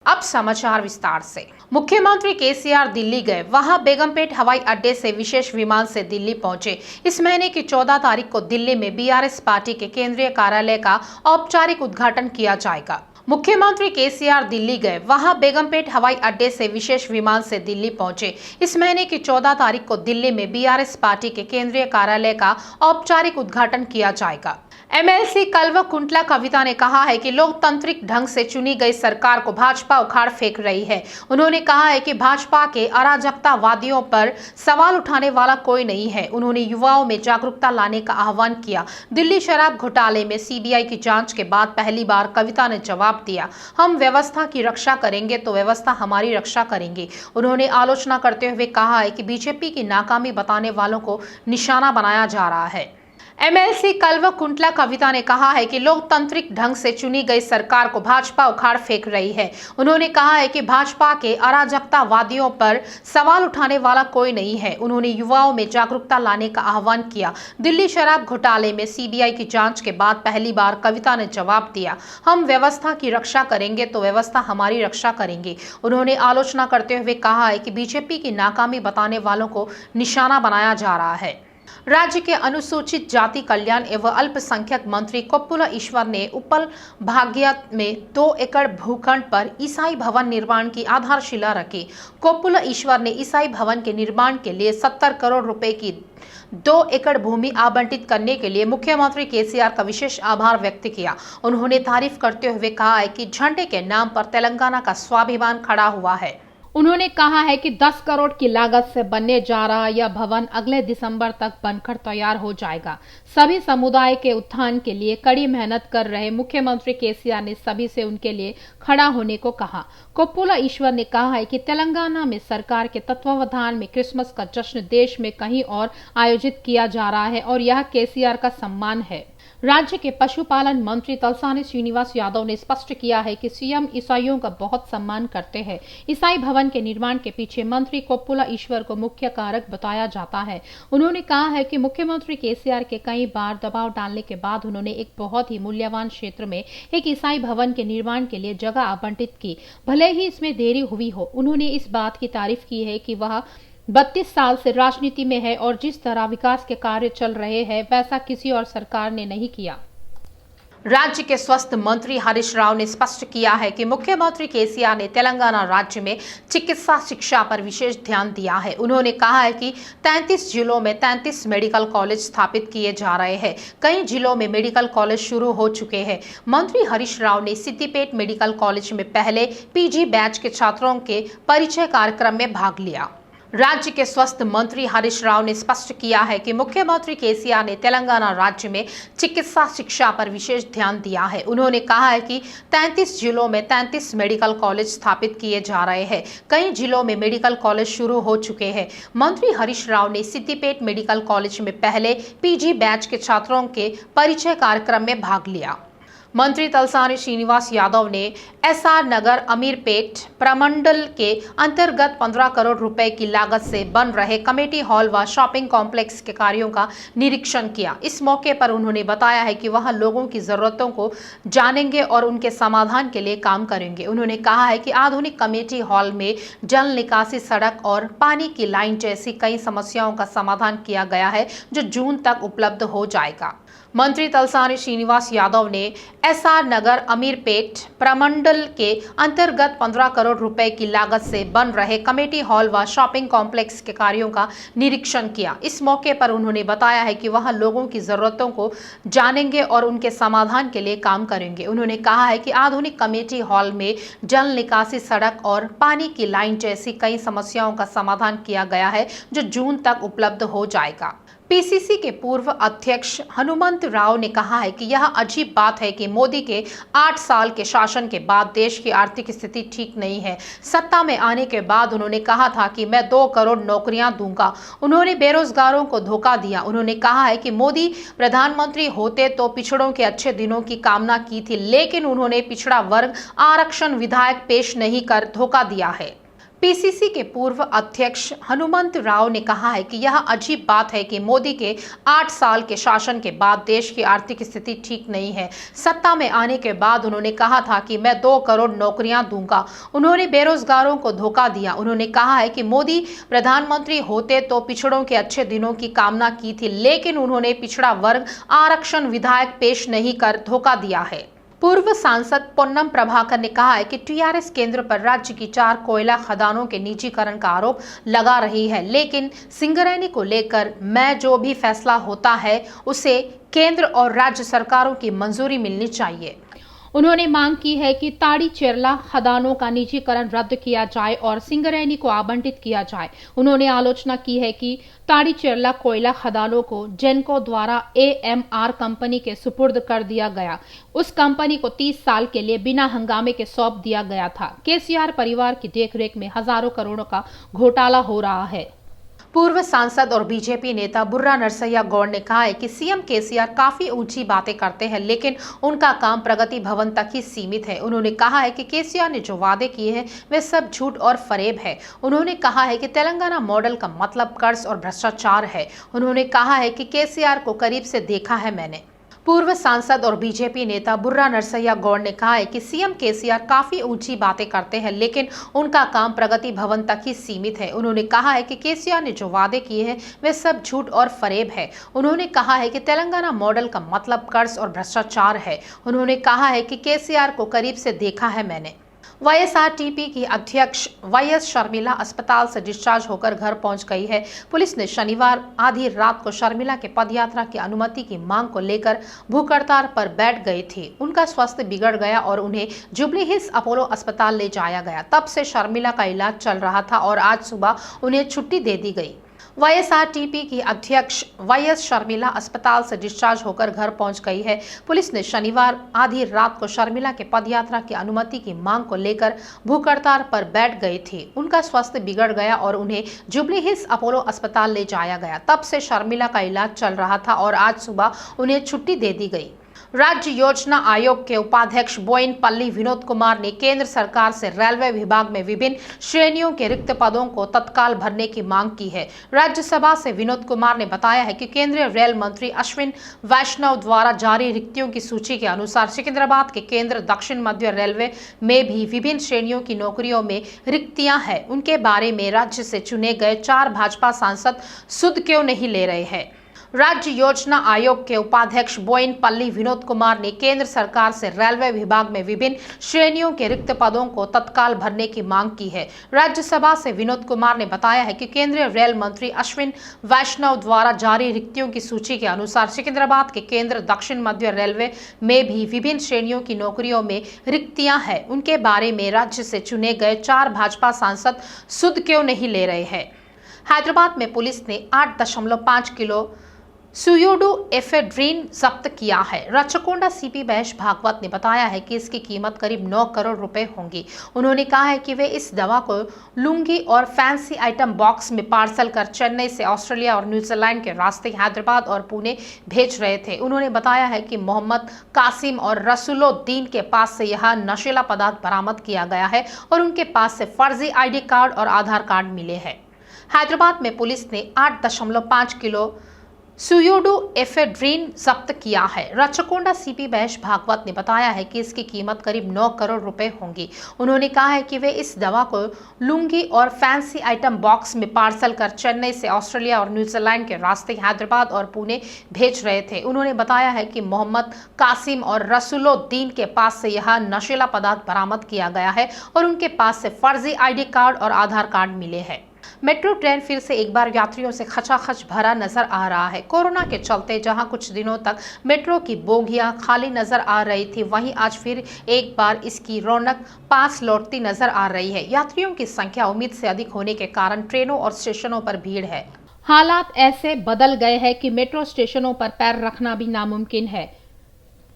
अब समाचार विस्तार से। मुख्यमंत्री केसीआर दिल्ली गए, वहां बेगमपेट हवाई अड्डे से विशेष विमान से दिल्ली पहुंचे। इस महीने की 14 तारीख को दिल्ली में बीआरएस पार्टी के केंद्रीय कार्यालय का औपचारिक उद्घाटन किया जाएगा। मुख्यमंत्री केसीआर दिल्ली गए, वहां बेगमपेट हवाई अड्डे से विशेष विमान से दिल्ली पहुंचे। इस महीने की 14 तारीख को दिल्ली में बीआरएस पार्टी के केंद्रीय कार्यालय का औपचारिक उद्घाटन किया जाएगा। एमएलसी कल्वकुंतला कविता ने कहा है कि लोकतांत्रिक ढंग से चुनी गई सरकार को भाजपा उखाड़ फेंक रही है। उन्होंने कहा है कि भाजपा के अराजकतावादियों पर सवाल उठाने वाला कोई नहीं है। उन्होंने युवाओं में जागरूकता लाने का आह्वान किया। दिल्ली शराब घोटाले में सीबीआई की जांच के बाद पहली बार कविता ने जवाब दिया, हम व्यवस्था की रक्षा करेंगे तो व्यवस्था हमारी रक्षा करेंगी। उन्होंने आलोचना करते हुए कहा है कि बीजेपी की नाकामी बताने वालों को निशाना बनाया जा रहा है। एमएलसी कल्वकुंतला कविता ने कहा है कि लोकतांत्रिक ढंग से चुनी गई सरकार को भाजपा उखाड़ फेंक रही है। उन्होंने कहा है कि भाजपा के अराजकतावादियों पर सवाल उठाने वाला कोई नहीं है। उन्होंने युवाओं में जागरूकता लाने का आह्वान किया। दिल्ली शराब घोटाले में सीबीआई की जांच के बाद पहली बार कविता ने जवाब दिया, हम व्यवस्था की रक्षा करेंगे तो व्यवस्था हमारी रक्षा करेंगी। उन्होंने आलोचना करते हुए कहा है कि बीजेपी की नाकामी बताने वालों को निशाना बनाया जा रहा है। राज्य के अनुसूचित जाति कल्याण एवं अल्पसंख्यक मंत्री कोप्पुला ईश्वर ने उपल भाग्य में 2 एकड़ भूखंड पर ईसाई भवन निर्माण की आधारशिला रखी। कोप्पुला ईश्वर ने ईसाई भवन के निर्माण के लिए 70 करोड़ रुपए की 2 एकड़ भूमि आवंटित करने के लिए मुख्यमंत्री केसीआर का विशेष आभार व्यक्त किया। उन्होंने तारीफ करते हुए कहा है कि झंडे के नाम पर तेलंगाना का स्वाभिमान खड़ा हुआ है। उन्होंने कहा है कि 10 करोड़ की लागत से बनने जा रहा यह भवन अगले दिसंबर तक बनकर तैयार हो जाएगा। सभी समुदाय के उत्थान के लिए कड़ी मेहनत कर रहे मुख्यमंत्री केसीआर ने सभी से उनके लिए खड़ा होने को कहा। कोप्पुला ईश्वर ने कहा है कि तेलंगाना में सरकार के तत्वावधान में क्रिसमस का जश्न देश में कहीं और आयोजित किया जा रहा है और यह केसीआर का सम्मान है। राज्य के पशुपालन मंत्री तलसानी श्रीनिवास यादव ने स्पष्ट किया है कि सीएम ईसाइयों का बहुत सम्मान करते हैं। ईसाई भवन के निर्माण के पीछे मंत्री कोप्पुला ईश्वर को मुख्य कारक बताया जाता है। उन्होंने कहा है कि मुख्यमंत्री केसीआर के कई बार दबाव डालने के बाद उन्होंने एक बहुत ही मूल्यवान क्षेत्र में एक ईसाई भवन के निर्माण के लिए जगह आवंटित की, भले ही इसमें देरी हुई हो। उन्होंने इस बात की तारीफ की है कि वह 32 साल से राजनीति में है और जिस तरह विकास के कार्य चल रहे हैं वैसा किसी और सरकार ने नहीं किया। राज्य के स्वास्थ्य मंत्री हरीश राव ने स्पष्ट किया है कि मुख्यमंत्री केसीआर ने तेलंगाना राज्य में चिकित्सा शिक्षा पर विशेष ध्यान दिया है। उन्होंने कहा है कि 33 जिलों में 33 मेडिकल कॉलेज स्थापित किए जा रहे हैं। कई जिलों में मेडिकल कॉलेज शुरू हो चुके हैं। मंत्री हरीश राव ने सिद्दीपेट मेडिकल कॉलेज में पहले पीजी बैच के छात्रों के परिचय कार्यक्रम में भाग लिया। राज्य के स्वास्थ्य मंत्री हरीश राव ने स्पष्ट किया है कि मुख्यमंत्री केसीआर ने तेलंगाना राज्य में चिकित्सा शिक्षा पर विशेष ध्यान दिया है। उन्होंने कहा है कि 33 जिलों में 33 मेडिकल कॉलेज स्थापित किए जा रहे हैं। कई जिलों में मेडिकल कॉलेज शुरू हो चुके हैं। मंत्री हरीश राव ने सिद्दीपेट मेडिकल कॉलेज में पहले पीजी बैच के छात्रों के परिचय कार्यक्रम में भाग लिया। मंत्री तलसानी श्रीनिवास यादव ने एसआर नगर अमीरपेट प्रमंडल के अंतर्गत 15 करोड़ रुपए की लागत से बन रहे कमेटी हॉल व शॉपिंग कॉम्प्लेक्स के कार्यों का निरीक्षण किया। इस मौके पर उन्होंने बताया है कि वह लोगों की जरूरतों को जानेंगे और उनके समाधान के लिए काम करेंगे। उन्होंने कहा है कि आधुनिक कमेटी हॉल में जल निकासी, सड़क और पानी की लाइन जैसी कई समस्याओं का समाधान किया गया है जो जून तक उपलब्ध हो जाएगा। मंत्री तलसानी श्रीनिवास यादव ने एसआर नगर अमीरपेट प्रमंडल के अंतर्गत 15 करोड़ रुपए की लागत से बन रहे कमेटी हॉल व शॉपिंग कॉम्प्लेक्स के कार्यों का निरीक्षण किया। इस मौके पर उन्होंने बताया है कि वह लोगों की जरूरतों को जानेंगे और उनके समाधान के लिए काम करेंगे। उन्होंने कहा है कि आधुनिक कमेटी हॉल में जल निकासी, सड़क और पानी की लाइन जैसी कई समस्याओं का समाधान किया गया है जो जून तक उपलब्ध हो जाएगा। पीसीसी के पूर्व अध्यक्ष हनुमंत राव ने कहा है कि यह अजीब बात है कि मोदी के 8 साल के शासन के बाद देश की आर्थिक स्थिति ठीक नहीं है। सत्ता में आने के बाद उन्होंने कहा था कि मैं 2 करोड़ नौकरियां दूंगा। उन्होंने बेरोजगारों को धोखा दिया। उन्होंने कहा है कि मोदी प्रधानमंत्री होते तो पिछड़ों के अच्छे दिनों की कामना की थी, लेकिन उन्होंने पिछड़ा वर्ग आरक्षण विधेयक पेश नहीं कर धोखा दिया है। पीसीसी के पूर्व अध्यक्ष हनुमंत राव ने कहा है कि यह अजीब बात है कि मोदी के 8 साल के शासन के बाद देश की आर्थिक स्थिति ठीक नहीं है। सत्ता में आने के बाद उन्होंने कहा था कि मैं 2 करोड़ नौकरियां दूंगा। उन्होंने बेरोजगारों को धोखा दिया। उन्होंने कहा है कि मोदी प्रधानमंत्री होते तो पिछड़ों के अच्छे दिनों की कामना की थी, लेकिन उन्होंने पिछड़ा वर्ग आरक्षण विधेयक पेश नहीं कर धोखा दिया है। पूर्व सांसद पोन्नम प्रभाकर ने कहा है कि टीआरएस केंद्र पर राज्य की 4 कोयला खदानों के निजीकरण का आरोप लगा रही है, लेकिन सिंगरैनी को लेकर मैं जो भी फैसला होता है उसे केंद्र और राज्य सरकारों की मंजूरी मिलनी चाहिए। उन्होंने मांग की है कि ताड़ी चेरला खदानों का निजीकरण रद्द किया जाए और सिंगरैनी को आवंटित किया जाए। उन्होंने आलोचना की है कि ताड़ी चेरला कोयला खदानों को जेनको द्वारा AMR कंपनी के सुपुर्द कर दिया गया। उस कंपनी को 30 साल के लिए बिना हंगामे के सौंप दिया गया था। केसीआर परिवार की देखरेख में हजारों करोड़ों का घोटाला हो रहा है। पूर्व सांसद और बीजेपी नेता बुर्रा नरसैया गौड़ ने कहा है कि सीएम केसीआर काफी ऊंची बातें करते हैं, लेकिन उनका काम प्रगति भवन तक ही सीमित है। उन्होंने कहा है कि केसीआर ने जो वादे किए हैं वे सब झूठ और फरेब है। उन्होंने कहा है कि तेलंगाना मॉडल का मतलब कर्ज और भ्रष्टाचार है। उन्होंने कहा है कि केसीआर को करीब से देखा है मैंने। पूर्व सांसद और बीजेपी नेता बुर्रा नरसैया गौड़ ने कहा है कि सीएम केसीआर काफी ऊंची बातें करते हैं, लेकिन उनका काम प्रगति भवन तक ही सीमित है। उन्होंने कहा है कि केसीआर ने जो वादे किए हैं वे सब झूठ और फरेब है। उन्होंने कहा है कि तेलंगाना मॉडल का मतलब कर्ज और भ्रष्टाचार है। उन्होंने कहा है कि केसीआर को करीब से देखा है मैंने। वाईएसआरटीपी की अध्यक्ष वाईएस शर्मिला अस्पताल से डिस्चार्ज होकर घर पहुंच गई है। पुलिस ने शनिवार आधी रात को शर्मिला के पदयात्रा की अनुमति की मांग को लेकर भूख हड़ताल पर बैठ गई थी। उनका स्वास्थ्य बिगड़ गया और उन्हें जुबली हिल्स अपोलो अस्पताल ले जाया गया। तब से शर्मिला का इलाज चल रहा था और आज सुबह उन्हें छुट्टी दे दी गई। वाईएसआरटीपी की अध्यक्ष वाईएस शर्मिला अस्पताल से डिस्चार्ज होकर घर पहुंच गई है। पुलिस ने शनिवार आधी रात को शर्मिला के पदयात्रा की अनुमति की मांग को लेकर भूख हड़ताल पर बैठ गई थी। उनका स्वास्थ्य बिगड़ गया और उन्हें जुबली हिल्स अपोलो अस्पताल ले जाया गया। तब से शर्मिला का इलाज चल रहा था और आज सुबह उन्हें छुट्टी दे दी गई। राज्य योजना आयोग के उपाध्यक्ष बोयिनपल्ली विनोद कुमार ने केंद्र सरकार से रेलवे विभाग में विभिन्न श्रेणियों के रिक्त पदों को तत्काल भरने की मांग की है। राज्यसभा से विनोद कुमार ने बताया है कि केंद्रीय रेल मंत्री अश्विन वैष्णव द्वारा जारी रिक्तियों की सूची के अनुसार सिकंदराबाद के केंद्र दक्षिण मध्य रेलवे में भी विभिन्न श्रेणियों की नौकरियों में रिक्तियां हैं। उनके बारे में राज्य से चुने गए 4 भाजपा सांसद सुध क्यों नहीं ले रहे हैं। राज्य योजना आयोग के उपाध्यक्ष बोयिनपल्ली विनोद कुमार ने केंद्र सरकार से रेलवे विभाग में विभिन्न श्रेणियों के रिक्त पदों को तत्काल भरने की मांग की है। राज्यसभा से विनोद कुमार ने बताया है कि केंद्रीय रेल मंत्री अश्विन वैष्णव द्वारा जारी रिक्तियों की सूची के अनुसार सिकंदराबाद के केंद्र दक्षिण मध्य रेलवे में भी विभिन्न श्रेणियों की नौकरियों में रिक्तियां हैं। उनके बारे में राज्य से चुने गए 4 भाजपा सांसद सुध क्यों नहीं ले रहे हैं। हैदराबाद में पुलिस ने 8.5 किलो सुयोडो एफेड्रीन जब्त किया है। रचकोंडा सीपी महेश भागवत ने बताया है कि इसकी कीमत करीब 9 करोड़ रुपए होंगी। उन्होंने कहा है कि वे इस दवा को लुंगी और फैंसी आइटम बॉक्स में पार्सल कर चेन्नई से ऑस्ट्रेलिया और न्यूजीलैंड के रास्ते हैदराबाद और पुणे भेज रहे थे। उन्होंने बताया है कि मोहम्मद कासिम और रसूलुद्दीन के पास से यह नशीला पदार्थ बरामद किया गया है और उनके पास से फर्जी ID कार्ड और आधार कार्ड मिले हैं। हैदराबाद में पुलिस ने 8.5 किलो सुयोडो एफेड्रीन जब्त किया है। रचकोंडा सीपी महेश भागवत ने बताया है कि इसकी कीमत करीब 9 करोड़ रुपए होंगी। उन्होंने कहा है कि वे इस दवा को लुंगी और फैंसी आइटम बॉक्स में पार्सल कर चेन्नई से ऑस्ट्रेलिया और न्यूजीलैंड के रास्ते हैदराबाद और पुणे भेज रहे थे। उन्होंने बताया है कि मोहम्मद कासिम और रसूलुद्दीन के पास से यह नशीला पदार्थ बरामद किया गया है और उनके पास से फर्जी ID कार्ड और आधार कार्ड मिले हैं। मेट्रो ट्रेन फिर से एक बार यात्रियों से खचाखच भरा नजर आ रहा है। कोरोना के चलते जहां कुछ दिनों तक मेट्रो की बोगियां खाली नजर आ रही थी, वहीं आज फिर एक बार इसकी रौनक पास लौटती नजर आ रही है। यात्रियों की संख्या उम्मीद से अधिक होने के कारण ट्रेनों और स्टेशनों पर भीड़ है। हालात ऐसे बदल गए हैं कि मेट्रो स्टेशनों पर पैर रखना भी नामुमकिन है।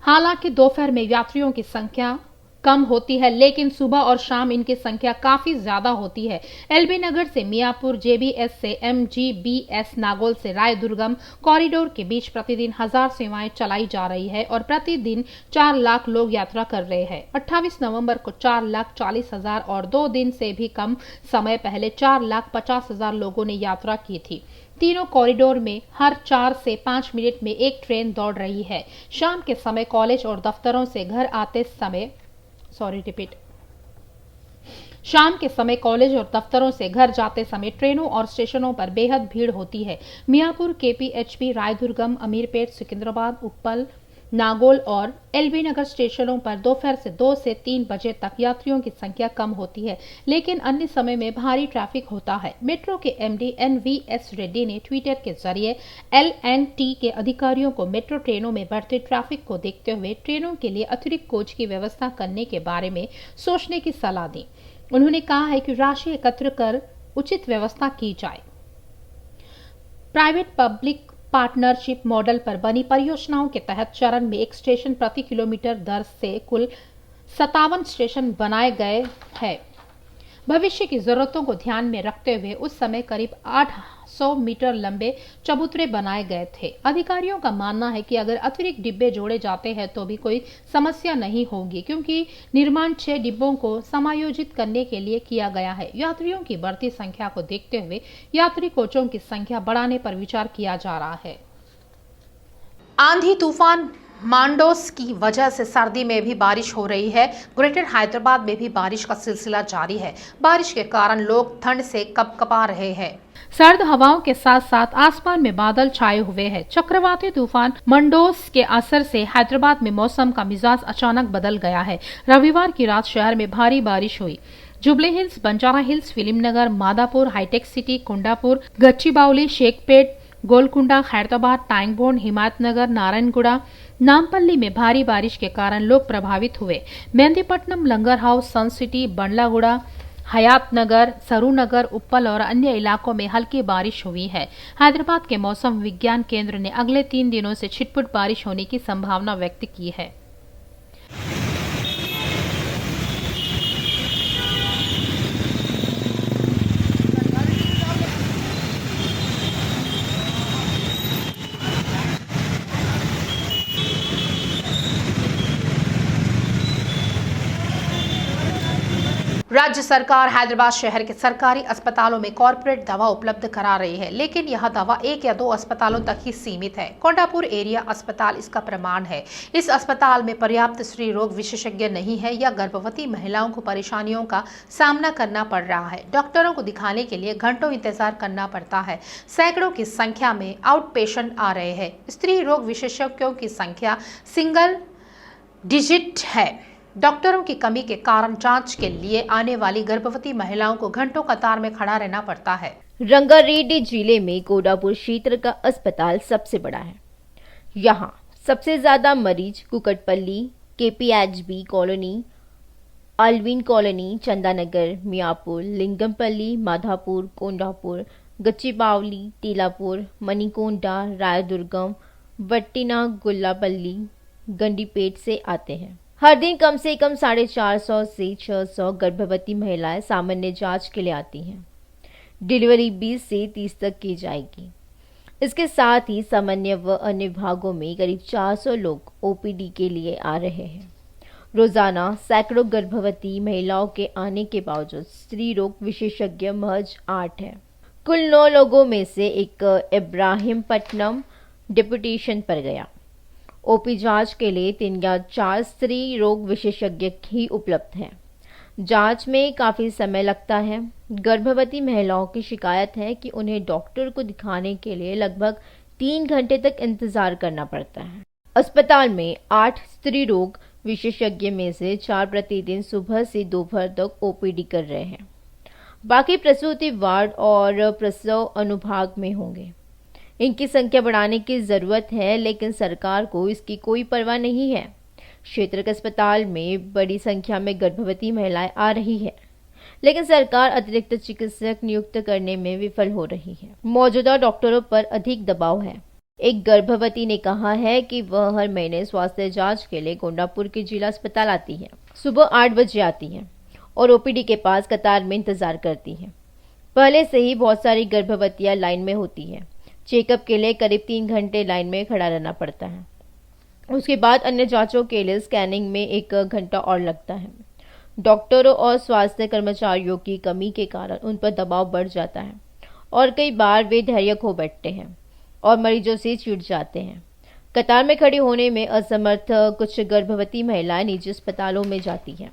हालांकि दोपहर में यात्रियों की संख्या कम होती है, लेकिन सुबह और शाम इनकी संख्या काफी ज्यादा होती है। एलबी नगर से मियापुर, जेबीएस से एमजीबीएस, नागौल से रायदुर्गम कॉरिडोर के बीच प्रतिदिन 1000 सेवाएं चलाई जा रही है और प्रतिदिन 4 लाख लोग यात्रा कर रहे हैं। 28 नवंबर को 4,40,000 और 2 दिन से भी कम समय पहले 4,50,000 लोगों ने यात्रा की थी। तीनों कॉरिडोर में हर 4 से 5 मिनट में एक ट्रेन दौड़ रही है। शाम के समय कॉलेज और दफ्तरों से घर आते समय शाम के समय कॉलेज और दफ्तरों से घर जाते समय ट्रेनों और स्टेशनों पर बेहद भीड़ होती है। मियापुर, केपीएचपी, रायदुर्गम, अमीरपेट, सिकंदराबाद, उप्पल, नागौल और एलबी नगर स्टेशनों पर दोपहर से 2 से 3 बजे तक यात्रियों की संख्या कम होती है, लेकिन अन्य समय में भारी ट्रैफिक होता है। मेट्रो के एमडी एनवीएस रेड्डी ने ट्विटर के जरिए एलएनटी के अधिकारियों को मेट्रो ट्रेनों में बढ़ते ट्रैफिक को देखते हुए ट्रेनों के लिए अतिरिक्त कोच की व्यवस्था करने के बारे में सोचने की सलाह दी। उन्होंने कहा है कि राशि एकत्र कर उचित व्यवस्था की जाए। प्राइवेट पब्लिक पार्टनरशिप मॉडल पर बनी परियोजनाओं के तहत चरण में एक स्टेशन प्रति किलोमीटर दर से कुल 57 स्टेशन बनाए गए हैं। भविष्य की जरूरतों को ध्यान में रखते हुए उस समय करीब 800 मीटर लंबे चबूतरे बनाए गए थे। अधिकारियों का मानना है कि अगर अतिरिक्त डिब्बे जोड़े जाते हैं तो भी कोई समस्या नहीं होगी, क्योंकि निर्माण 6 डिब्बों को समायोजित करने के लिए किया गया है। यात्रियों की बढ़ती संख्या को देखते हुए यात्री कोचों की संख्या बढ़ाने पर विचार किया जा रहा है। आंधी तूफान मांडोस की वजह से सर्दी में भी बारिश हो रही है। ग्रेटर हैदराबाद में भी बारिश का सिलसिला जारी है। बारिश के कारण लोग ठंड से कपकपा रहे हैं। सर्द हवाओं के साथ साथ आसमान में बादल छाए हुए हैं। चक्रवाती तूफान मंडोस के असर से हैदराबाद में मौसम का मिजाज अचानक बदल गया है। रविवार की रात शहर में भारी बारिश हुई। जुबली हिल्स, बंजारा हिल्स, फिल्मनगर, मादापुर, हाईटेक सिटी, कुंडापुर, गच्चीबावली, शेखपेट, गोलकुंडा, खैरताबाद, टैंकबोर्ड, हिमायतनगर, नारायणगुड़ा, नामपल्ली में भारी बारिश के कारण लोग प्रभावित हुए। मेहंदीपट्टनम, लंगर हाउस, सन सिटी, बंडलागुड़ा, हयात नगर, सरूनगर, उप्पल और अन्य इलाकों में हल्की बारिश हुई है। हैदराबाद के मौसम विज्ञान केंद्र ने अगले 3 दिनों से छिटपुट बारिश होने की संभावना व्यक्त की है। राज्य सरकार हैदराबाद शहर के सरकारी अस्पतालों में कॉर्पोरेट दवा उपलब्ध करा रही है, लेकिन यह दवा 1 या 2 अस्पतालों तक ही सीमित है। कोंडापुर एरिया अस्पताल इसका प्रमाण है। इस अस्पताल में पर्याप्त स्त्री रोग विशेषज्ञ नहीं है या गर्भवती महिलाओं को परेशानियों का सामना करना पड़ रहा है। डॉक्टरों को दिखाने के लिए घंटों इंतजार करना पड़ता है। सैकड़ों की संख्या में आउट पेशेंट आ रहे हैं। स्त्री रोग विशेषज्ञों की संख्या सिंगल डिजिट है। डॉक्टरों की कमी के कारण जांच के लिए आने वाली गर्भवती महिलाओं को घंटों कतार में खड़ा रहना पड़ता है। रंगारेड्डी जिले में कोडापुर क्षेत्र का अस्पताल सबसे बड़ा है। यहाँ सबसे ज्यादा मरीज Kukatpally, KPHB colony, Alwyn colony, Chandanagar, Miyapur, Lingampally, Madhapur, Kondapur, Gachibowli, Tellapur, Manikonda, Raidurgam, Vattinagulapally, Gandipet से आते हैं। हर दिन कम से कम 450 से 600 गर्भवती महिलाएं सामान्य जांच के लिए आती हैं। डिलीवरी 20 से 30 तक की जाएगी। इसके साथ ही सामान्य व अन्य विभागों में करीब 400 लोग ओपीडी के लिए आ रहे हैं। रोजाना सैकड़ों गर्भवती महिलाओं के आने के बावजूद स्त्री रोग विशेषज्ञ महज 8 है। कुल 9 लोगों में से एक इब्राहिमपट्टनम डिप्यूटेशन पर गया। ओपी जांच के लिए 3 या 4 स्त्री रोग विशेषज्ञ ही उपलब्ध हैं। जांच में काफी समय लगता है। गर्भवती महिलाओं की शिकायत है कि उन्हें डॉक्टर को दिखाने के लिए लगभग 3 घंटे तक इंतजार करना पड़ता है। अस्पताल में 8 स्त्री रोग विशेषज्ञ में से 4 प्रतिदिन सुबह से दोपहर तक ओपीडी कर रहे हैं। बाकी प्रसूति वार्ड और प्रसव अनुभाग में होंगे। इनकी संख्या बढ़ाने की जरूरत है, लेकिन सरकार को इसकी कोई परवाह नहीं है। क्षेत्र के अस्पताल में बड़ी संख्या में गर्भवती महिलाएं आ रही है, लेकिन सरकार अतिरिक्त चिकित्सक नियुक्त करने में विफल हो रही है। मौजूदा डॉक्टरों पर अधिक दबाव है। एक गर्भवती ने कहा है कि वह हर महीने स्वास्थ्य जांच के लिए कोंडापुर के जिला अस्पताल आती है। सुबह 8 बजे आती हैं और ओपीडी के पास कतार में इंतज़ार करती हैं। पहले से ही बहुत सारी गर्भवतियां लाइन में होती हैं। चेकअप के लिए करीब 3 घंटे लाइन में खड़ा रहना पड़ता है। उसके बाद अन्य जांचों के लिए स्कैनिंग में 1 घंटा और लगता है। डॉक्टरों और स्वास्थ्य कर्मचारियों की कमी के कारण उन पर दबाव बढ़ जाता है और कई बार वे धैर्य खो बैठते हैं और मरीजों से चिढ़ जाते हैं। कतार में खड़ी होने में असमर्थ कुछ गर्भवती महिलाएं निजी अस्पतालों में जाती हैं।